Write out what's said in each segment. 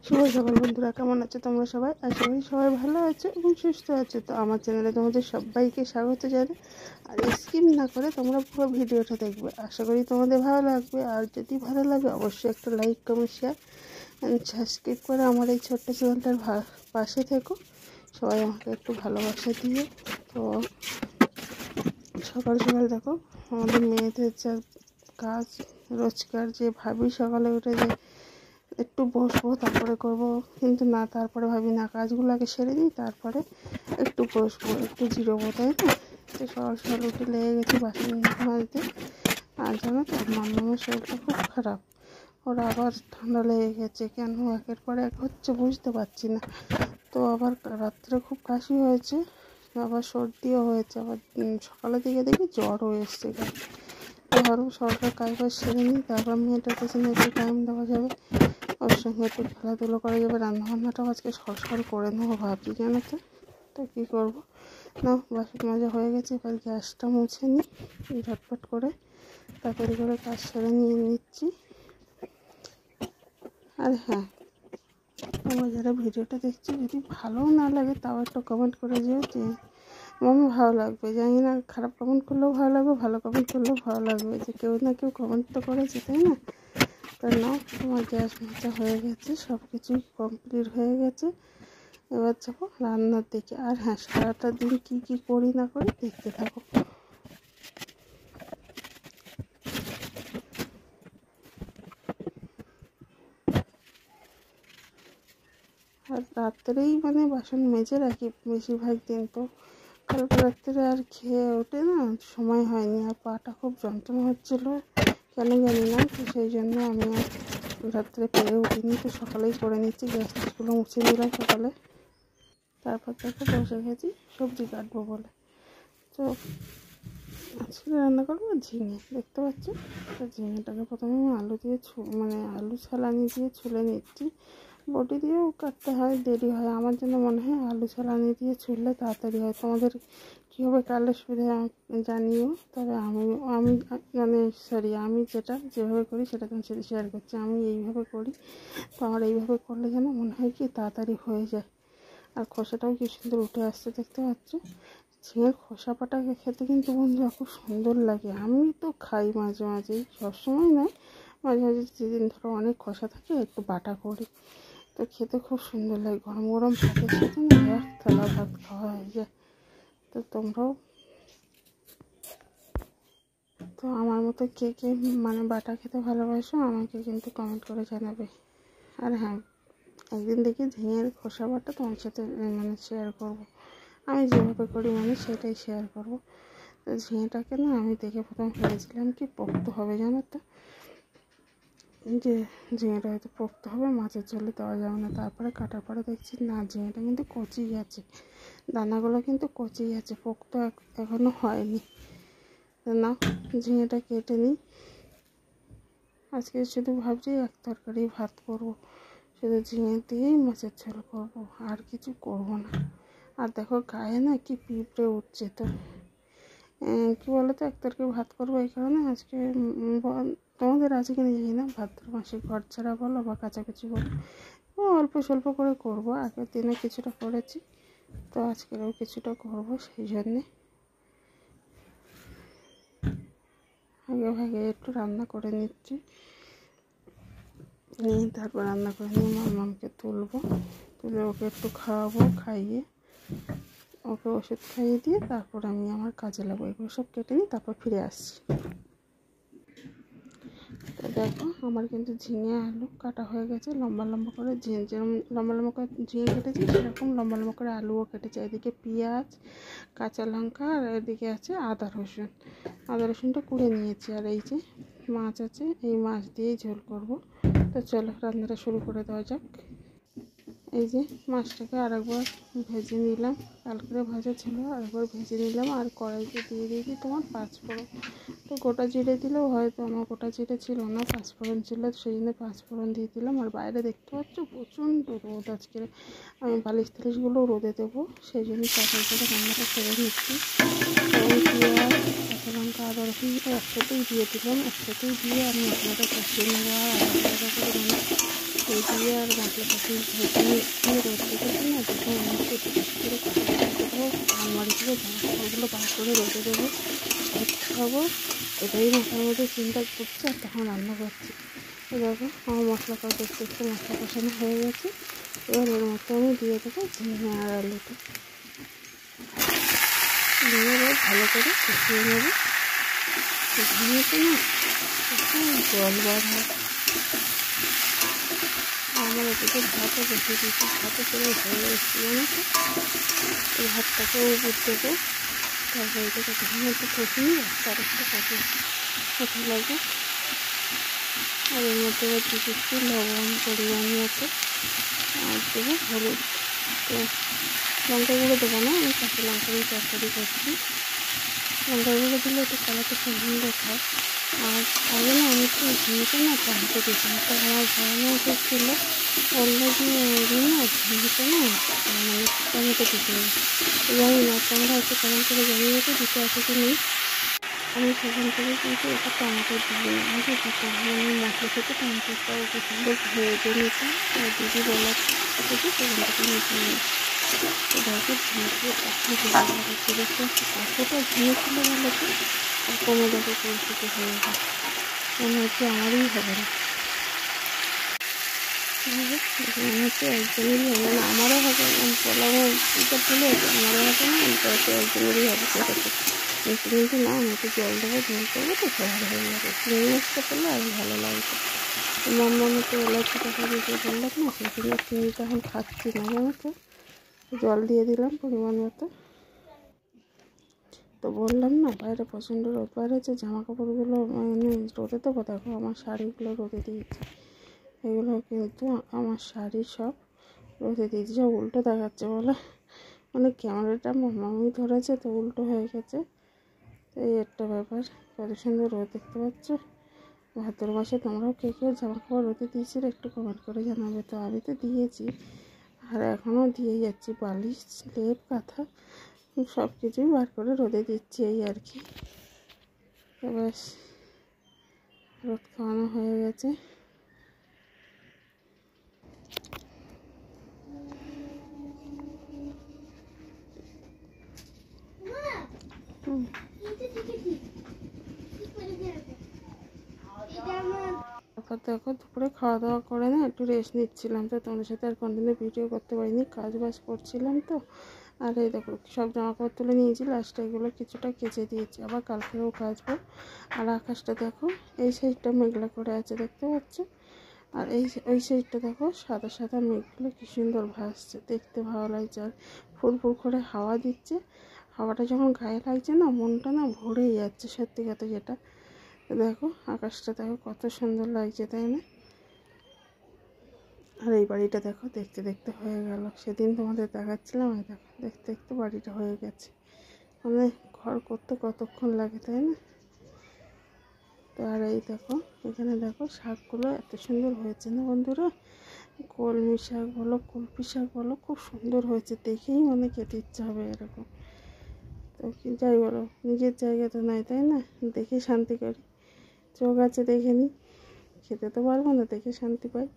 শুভ সকাল বন্ধুরা, কেমন আছো তোমরা সবাই? আশা করি সবাই ভালো আছো এবং সুস্থ আছো। তো আমার চ্যানেলে তোমাদের সবাইকে স্বাগত জানাই। আর স্কিপ না করে তোমরা পুরো ভিডিওটা দেখবে, আশা করি তোমাদের ভালো লাগবে। আর যদি ভালো লাগে অবশ্যই একটা like, comment, share and subscribe করে আমার এই ছোট্ট চ্যানেলটার পাশে থেকো। সবাই আমাকে একটু ভালোবাসা দিয়ে। তো সকাল সকাল দেখো আমাদের মেয়েদের যা কাজ রোজকার, যে ভাবি সকালে উঠে যে একটু বসবো তারপরে করব, কিন্তু না, তারপরে ভাবি না, কাজগুলো আগে সেরে নিই তারপরে একটু বসবো, একটু জিরোবো, তাই না? তো সকাল সকাল উঠে লেগে গেছি বাসন মাজতে। আর জানো তো, মামার শরীরটা খুব খারাপ। ওরা আবার ঠান্ডা লেগে গেছে, কেন একের পর এক হচ্ছে বুঝতে পারছি না। তো আবার রাত্রে খুব কাশি হয়েছে, আবার সর্দিও হয়েছে, আবার সকালের দিকে দেখি জ্বরও এসছে। ধরো সরকার কাজ সেরে নিই, তারপর মেয়েটার পেছনে একটু টাইম দেওয়া যাবে, ওর সঙ্গে একটু খেলাধুলো করা যাবে। রান্নাবান্নাটাও আজকে সকাল করে নেবো ভাবছি, জানো তো। তো কী করবো না, বাসন মাজা হয়ে গেছে, এবার গ্যাসটা মুছে নিই ঝটপট করে, তাড়াতাড়ি করে কাজ সেরে নিয়ে নিচ্ছি। আর হ্যাঁ, তোমরা যারা ভিডিওটা দেখছি, যদি ভালোও না লাগে তাও একটু কমেন্ট করে যেও যে মামা ভালো লাগবে। জানি না, খারাপ কমেন্ট করলেও ভালো লাগবে, ভালো কমেন্ট করলেও ভালো লাগবে, যে কেউ না কেউ কমেন্ট তো করেছে, তাই না? তো নাও, তোমার গ্যাস মোচা হয়ে গেছে, সব কিছুই কমপ্লিট হয়ে গেছে। এবার যাবো রান্নার দিকে। আর হ্যাঁ, সারাটা দিন কী কী করি না করি দেখতে থাকো। আর রাত্রেই বাসন মেজে রাখি বেশিরভাগ দিন। তো কালকে রাত্রে আর খেয়ে ওঠে না, সময় হয়নি। আর পাটা খুব যন্ত্রণা হচ্ছিলো, কেন জানি না। তো সেই জন্য আমি আর রাত্রে পেরে উঠিনি, তো সকালেই করে নিচ্ছি। গ্যাসগুলো মুছে নিলাম সকালে, তারপর দেখো বসে গেছি সবজি কাটবো বলে। তো আজকে রান্না করবো ঝিঙে, দেখতে পাচ্ছি। তো ঝিঙেটাকে প্রথমে আমি আলু দিয়ে আলু ছালানি দিয়ে ছুলে নিচ্ছি। বটি দিয়েও কাটতে হয়, দেরি হয়। আমার জন্য মনে হয় আলু ছালানি দিয়ে ছুললে তাড়াতাড়ি হয়। তোমাদের কীভাবে কাটলে সুবিধা জানিও। তবে আমি যেভাবে করি সেটা তোমার সাথে শেয়ার করছি। আমি এইভাবে করি, তো আমার এইভাবে করলে যেন মনে হয় কি তাড়াতাড়ি হয়ে যায়। আর খোসাটাও কি সুন্দর উঠে আসছে, দেখতে পাচ্ছ। ঝিঙের খোসা পাটা খেতে কিন্তু বন্ধুরা খুব সুন্দর লাগে। আমি তো খাই মাঝে মাঝেই, সবসময় নয়, মাঝে মাঝে যেদিন ধরো অনেক খোসা থাকে একটু বাটা করি, তো খেতে খুব সুন্দর লাগে। গরম গরম ভাতের সাথে না এক থালা ভাত খাওয়া হয়ে যায়। তো তোমরাও তো আমার মতো কে কে বাটা খেতে ভালোবাসো আমাকে কিন্তু কমেন্ট করে জানাবে। আর হ্যাঁ, একদিন দেখি ঝিঙের খোসা বাটা তোমার সাথে শেয়ার করবো। আমি যেভাবে করি সেটাই শেয়ার করবো। তো ঝিঙেটাকে না আমি দেখে প্রথমে ভেবেছিলাম কি পোক্ত হবে, জানো তো, যে ঝিঙেটা হয়তো পোক্ত হবে, মাছের ঝোলে দেওয়া যাবে না। তারপরে কাটার পরে দেখছি না, ঝিঙেটা কিন্তু কচি আছে, দানাগুলো কিন্তু কচি আছে, পোক্ত এখনও হয়নি। না, ঝিঙেটা কেটে নিই। আজকে শুধু ভাবছি এক তরকারি ভাত করবো, শুধু ঝিঙে দিয়েই মাছের ঝোল করবো, আর কিছু করবো না। আর দেখো গায়ে না কি পিঁপড়ে উঠছে। তো কী বলো তো, এক তরকারি ভাত করবো এই কারণে। আজকে তোমাদের আছে কিনা জানি না, ভাদ্র মাসে ঘর ছাড়া বলো বা কাছাকাছি বলো, অল্প স্বল্প করে করবো। আগের দিনে কিছুটা করেছি, তো আজকেরও কিছুটা করবো। সেই জন্যে আগে ভাগে একটু রান্না করে নিচ্ছি, নিয়ে তারপর রান্না করে নিয়ে মামাকে তুলে ওকে একটু খাওয়াবো, খাইয়ে ওকে ওষুধ খাইয়ে দিয়ে তারপর আমি আমার কাজে লাগবো। এগুলো সব কেটে নিই, তারপর ফিরে আসছি। তো দেখো আমার কিন্তু ঝিঙে আলু কাটা হয়ে গেছে, লম্বা লম্বা করে। যেরকম লম্বা লম্বা করে ঝিঙে কেটেছি, সেরকম লম্বা লম্বা করে আলুও কেটেছি। এদিকে পেঁয়াজ, কাঁচা লঙ্কা, আর এদিকে আছে আদা রসুনটা কুড়ে নিয়েছি। আর এই যে মাছ আছে, এই মাছ দিয়েই ঝোল করব। তো চলো রান্নাটা শুরু করে দেওয়া যাক। এই যে মাছটাকে আরেকবার ভেজে নিলাম, কালকে ভাজা ছিল, আরেকবার ভেজে নিলাম। আর কড়াইতে দিয়ে দিয়েছি তোমার পাঁচফোড়ন। তো গোটা জিরে দিলেও হয়তো, আমার গোটা জিরে ছিল না, পাঁচফোড়ন ছিল, সেই জন্য পাঁচফোড়ন দিয়ে দিলাম। আর বাইরে দেখতে পাচ্ছ প্রচণ্ড রোদ আজকে, আমি বালিশ টালিশগুলো রোদে দেবো, সেই জন্য তাড়াতাড়ি করে রান্নাটা করে নিচ্ছি। পেঁয়াজ, কাঁচা লঙ্কা, আদা রসুন একসাথেই দিয়ে দিলাম, একসাথেই দিয়ে আমি মশলাটা কষিয়ে নেবো। আর আলাদা আলাদা করে এই দিয়ে আর মশলা কষি ভেজে রোদ রেখেছি না, দেখুন মনে হচ্ছে একটু বেশি করে কাঁচা দেবো, আলমারি থেকে জামা কাপড়গুলো বার করে রোদে দেবো, ভাত খাবো। এটাই মাথার মধ্যে চিন্তা করছে আর তখন রান্না করছি। তো দেখো আমার মশলা দেখতে একটু মশলা কষানো হয়ে গেছে। এবার এর মধ্যে আমি দিয়ে দেবো ঝিঙে আর আলুটা, দিয়ে ভালো করে কষিয়ে নেবো। ঝিঙেতে না একটু জল বার হয়। আমার এদিকে ভাতও বসিয়ে দিয়েছি, ভাতও করে হয়ে এসেছি জানো তো। এই ভাতটাকে উপর দেবো, তারপর এটাকে ঝিঙে একটু কষিয়ে তার একটু কষা লাগবে। আর এর মধ্যে এবার দিচ্ছি লবণ পরিমাণ মতো, আর দেবো হলুদ। তো লঙ্কা গুঁড়ো দেবো না, আমি কাঁচা লঙ্কা দিয়ে তরকারি করছি। লঙ্কা গুঁড়ো দিলে একটু কালারটা সুন্দর হয়। আর আগে না আমি একটু ঝিঙেটা না টমেটো দিতাম, তো আমার ভয়ানো ওষুধ ছিল, বললো যে না ঝিঙেটা না মানে টমেটো দিতে হবে। জানি না তোমরা হয়তো কেমন করে জানিয়ে তো দিতে আছে কি নেই। আমি সেখান থেকে কিন্তু এটা টমেটো দিই না, আগে দিতাম মানে মশলা থেকে টমেটোটাও কি সুন্দর ভেজে নিতাম। আর দিদি বলার থেকে সেখান থেকে নিতে নিই। তো দেখো ঝিঙে এখন ভালো হচ্ছে, দেখতে কতটা ঝিঙে ছিল বলো তো। আর কমে দেখো পরিস্থিতি হয়ে গেছে, মনে হচ্ছে আমারই হবে না। মনে হচ্ছে একজনেরই হবে না, আমারও হবে না, বলামও এটা ভুলে আছে, আমারও হবে না, এটা হচ্ছে একজনেরই হবে সেটাতে। কিন্তু না আমি একটু জল দেবো, ঝোল করবো তো সবার হয়ে যাবে। চিংড়ি মাছটা করলে আরও ভালো লাগবে। মাম্মামে তো এলাচি টাকা দিতে বললাম না, সেই জন্য চিংড়িটা এখন খাচ্ছি না জানো তো। জল দিয়ে দিলাম পরিমাণ মতো। তো বললাম না বাইরে প্রচণ্ড রোদ বাইরেছে, জামা কাপড়গুলো মানে রোদে দেবো। দেখো আমার শাড়িগুলো রোদে দিয়েছি, এগুলো কিন্তু আমার শাড়ি সব রোদে দিয়েছি। সব উল্টো দেখাচ্ছে বলে, মানে ক্যামেরাটা মামাই ধরেছে তো উল্টো হয়ে গেছে। তো এই একটা ব্যাপার, কত সুন্দর রোদ দেখতে পাচ্ছ। ভাদ্র মাসে তোমরাও কে কেউ জামা কাপড় রোদে দিয়েছিলে একটু কমেন্ট করে জানাবে। তো আমি তো দিয়েছি আর এখনও দিয়ে যাচ্ছি, বালিশ লেপ কাঁথা সব কিছুই বার করে রোদে দিচ্ছি, এই আর কি। ব্যাস রোদ খাওয়ানো হয়ে গেছে। তারপর দেখো দুপুরে খাওয়া দাওয়া করে না একটু রেস্ট নিচ্ছিলাম, তো তোমাদের সাথে আর কন্টিনিউ ভিডিও করতে পারিনি, কাজ বাজ করছিলাম তো। আর এই দেখো সব জামা কাপড় তুলে নিয়েছি, লাস্টে এগুলো কিছুটা কেচে দিয়েছি, আবার কালকেও কাচবো। আর আকাশটা দেখো এই সাইডটা মেঘলা করে আছে দেখতে পাচ্ছ, আর ওই সাইডটা দেখো সাদা সাদা মেঘগুলো কি সুন্দর ভাসছে, দেখতে ভালো লাগছে। আর ফুরফুর করে হাওয়া দিচ্ছে, হাওয়াটা যখন গায়ে লাগছে না মনটা না ভরেই যাচ্ছে সত্যি কথা যেটা। দেখো আকাশটা দেখো কত সুন্দর লাগছে তাই না। আর এই বাড়িটা দেখো দেখতে দেখতে হয়ে গেল, সেদিন তোমাদের দেখাচ্ছিলাম, এই দেখো দেখতে দেখতে বাড়িটা হয়ে গেছে। মানে ঘর করতে কতক্ষণ লাগে তাই না। তো আর এই দেখো এখানে দেখো শাকগুলো এত সুন্দর হয়েছে না বন্ধুরা, কলমি শাক বলো কলমি শাক বলো খুব সুন্দর হয়েছে, দেখেই মনে খেতে ইচ্ছা হবে এরকম। তো কি যাই বলো নিজের জায়গা তো নাই তাই না, দেখে শান্তি করি, চোখ আছে দেখে নিই, খেতে তো পারবো না দেখে শান্তি পাই,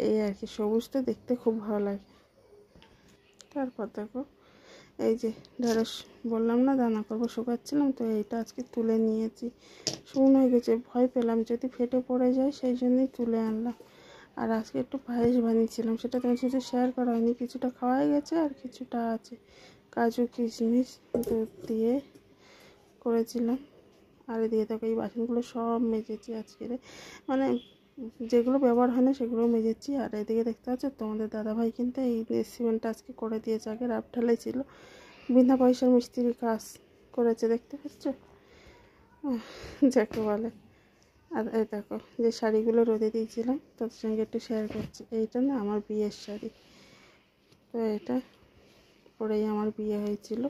এই আর কি। সবুজ তো দেখতে খুব ভালো লাগে। তারপর দেখো এই যে ঢেঁড়স বললাম না দানা করবো শুকাচ্ছিলাম, তো এইটা আজকে তুলে নিয়েছি, শুকনো হয়ে গেছে, ভয় পেলাম যদি ফেটে পড়ে যায় সেই জন্যই তুলে আনলাম। আর আজকে একটু পায়েস বানিয়েছিলাম, সেটা তোমার সাথে শেয়ার করা হয়নি, কিছুটা খাওয়া গেছে আর কিছুটা আছে, কাজু কিশমিশ দুধ দিয়ে করেছিলাম। আর দিয়ে দেখো এই বাসনগুলো সব মেজেছি আজকের, মানে যেগুলো ব্যবহার হয় না সেগুলো মেজেছি। আর এদিকে দেখতে পাচ্ছ তোমাদের দাদাভাই কিন্তু এই সিমেন্টটা আজকে করে দিয়েছে, আগে রাফ ঢালাই ছিল, বিনা পয়সার মিস্ত্রি কাজ করেছে দেখতে পাচ্ছ যাকে বলে। আর এই দেখো যে শাড়িগুলো রোদে দিয়েছিলাম তাদের সঙ্গে একটু শেয়ার করছি, এইটা না আমার বিয়ের শাড়ি, তো এটা পরেই আমার বিয়ে হয়েছিল।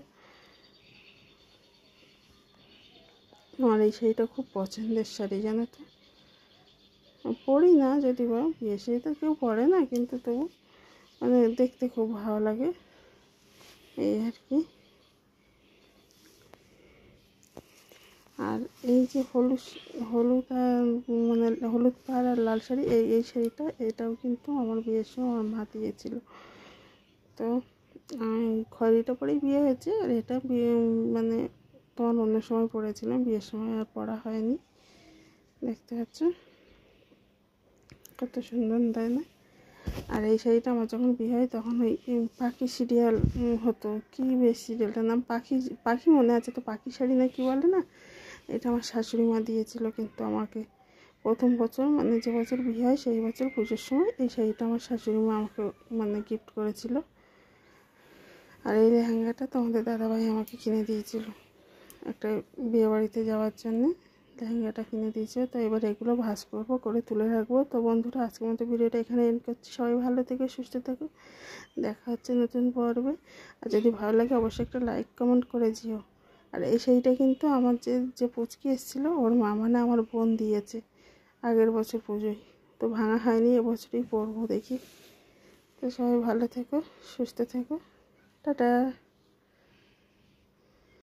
আমার এই শাড়িটা খুব পছন্দের শাড়ি জানো তো, পরি না যদি বা বিয়ে শাড়ি তো কেউ পরে না, কিন্তু তবু মানে দেখতে খুব ভালো লাগে এই আর কি। আর এই যে হলুদ আর মানে হলুদ পাড় আর লাল শাড়ি, এই শাড়িটা এটাও কিন্তু আমার বিয়ের সময় আমার মা দিয়েছিল। তো খয়েরিটা পরেই বিয়ে হয়েছে, আর এটা বিয়ে মানে তখন অন্য সময় পরেছিলাম, বিয়ের সময় আর পরা হয়নি। দেখতে পাচ্ছ কত সুন্দর, তাই না? আর এই শাড়িটা আমার যখন বিয়ে হয় তখন ওই পাখি সিরিয়াল হতো, কি বেশ সিরিয়ালটার নাম, পাখি মনে আছে তো, পাখি শাড়ি না কি বলে না, এটা আমার শাশুড়ি মা দিয়েছিল কিন্তু আমাকে প্রথম বছর, মানে যে বছর বিয়ে হয় সেই বছর পুজোর সময় এই শাড়িটা আমার শাশুড়ি মা আমাকে মানে গিফট করেছিল। আর এই লেহেঙ্গাটা তো আমাদের দাদাভাই আমাকে কিনে দিয়েছিল একটা বিয়ে বাড়িতে যাওয়ার জন্যে, লেহেঙ্গাটা কিনে দিয়েছিল। তো এবার এগুলো ভাঁজ করবো, করে তুলে রাখবো। তো বন্ধুরা, আজকের মতো ভিডিওটা এখানে এন্ড করছি। সবাই ভালো থেকো, সুস্থ থেকো, দেখা হচ্ছে নতুন পর্বে। আর যদি ভালো লাগে অবশ্যই একটা লাইক কমেন্ট করে যেও। আর এই শাড়িটা কিন্তু আমার যে পুচকি এসেছিলো ওর মা, মানে আমার বোন দিয়েছে আগের বছর পুজোয়, তো ভাঙা হয়নি, এবছরই পরবো দেখি। তো সবাই ভালো থেকো, সুস্থ থেকো, টাটা।